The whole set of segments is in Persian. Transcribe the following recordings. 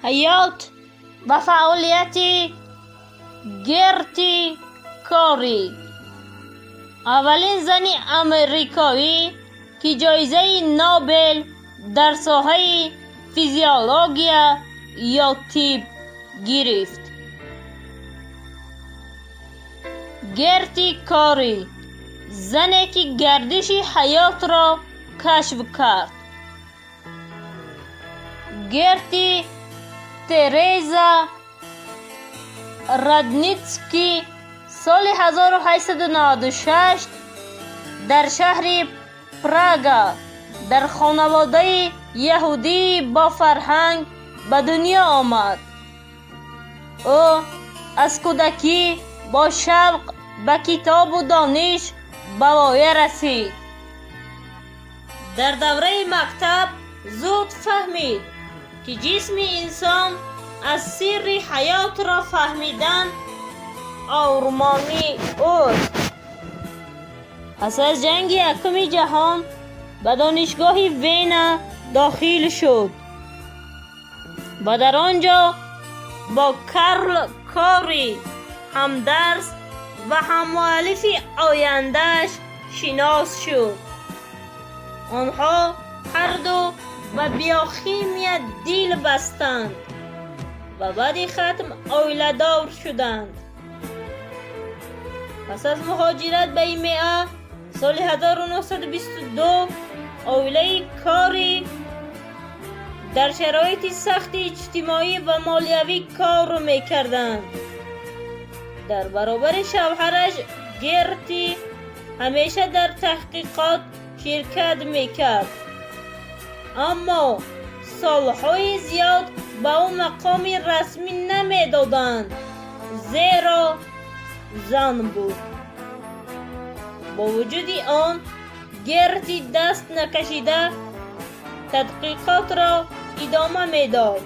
حیات و فعالیت گرتی کاری، اولین زن امریکایی که جایزه نوبل در ساحه فیزیولوژی یا طب گرفت. گرتی کاری زنی که گردش حیات را کشف کرد. گرتی ترزا رادنیتسکی سال 1896 در شهر پراگا در خانواده یهودی با فرهنگ به دنیا آمد. او از کودکی با شوق به کتاب و دانش به وایه رسید. در دوره مکتب زود فهمید که جسم انسان از سر حیات را فهمیدن آرمانی اوست. پس از جنگ یکم جهان به دانشگاه وین داخل شد و در آنجا با کارل کاری همدرس و هم‌مؤلف آینده‌اش شناس شد. آنها هر دو به بیوشیمی دل بستند و بعد ختم اوله دار شدند. پس از مهاجرت به ایمئه سال 1922 اوله کاری در شرایط سخت اجتماعی و مالیوی کار میکردند. در برابر شوهرش گرتی همیشه در تحقیقات شرکت میکرد، اما سالهای زیاد به او مقامی رسمی نمیدادند زیرا زن بود. با وجود آن گرتی دست نکشیده تحقیقات را ادامه میداد.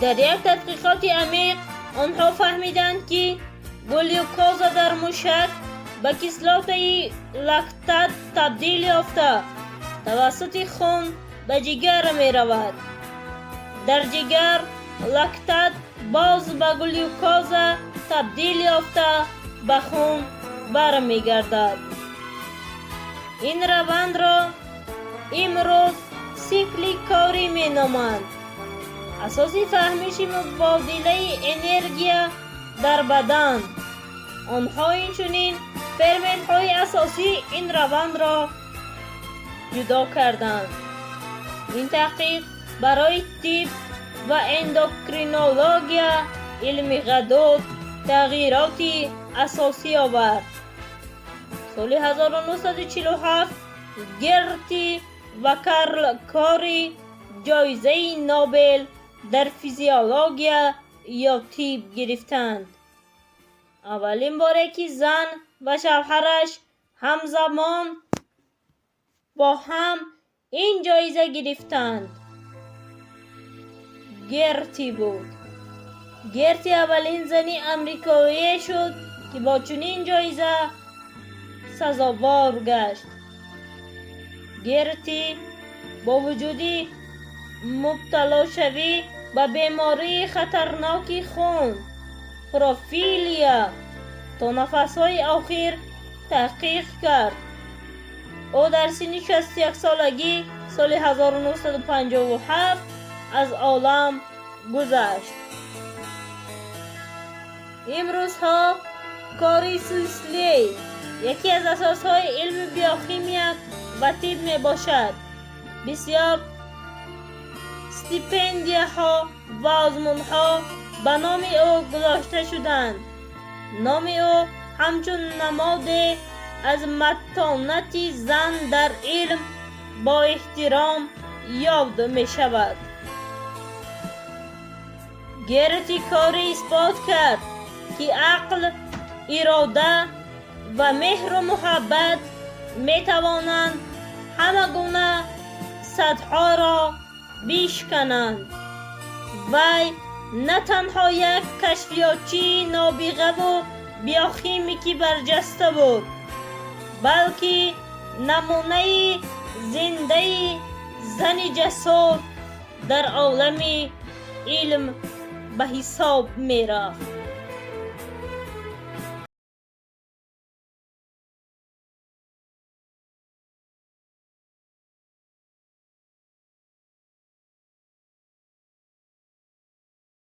در یک تحقیقات عمیق آنها فهمیدند که گلوکوز در موشک به کسلات لاکتات تبدیل یافته توسط خون به جگر می رود. در جگر لاکتات باز به گلوکوز تبدیل یافته به خون برمی گردد. این روند را امروز سیکل کاری می نامند. اساسی فهمیش مبادله انرژی در بدن. آنها اینچنین فرمنت های اساسی این روند را جدا کردند. این تحقیق برای طب و اندوکرینولوژی علم غدود تغییرات اساسی آورد. سال 1947 گرتی و کارل کاری جایزه نوبل در فیزیولوژی یا طب گرفتند. اولین باره که زن و شوهرش همزمان با هم این جایزه گرفتند گرتی بود. گرتی اولین زنی امریکایی شد که با چنین جایزه سزاوار گشت. گرتی با وجودی مبتلا شوی به بیماری خطرناک خون پروفیلیا تا نفس‌های آخر تحقیق کرد. او در سن 61 سالگی سال 1957 از عالم گذشت. امروزها کاری سویسلی یکی از اساسهای علم بیوشیمی و طب می باشد. بسیار استیپندیاها و آزمونها به نام او گذاشته شدند. نام او همچون نماد از متانت زن در علم با احترام یاد می شود. گرتی کاری اثبات کرد که عقل، اراده و مهر و محبت می توانند همه گونه سدها را بشکنند. وی نه تنها یک کشفیاتچی نابغه و بیوشیمیکی برجسته بود، بلکه نمونه زنده زن جسور در عالم علم به حساب می رفت.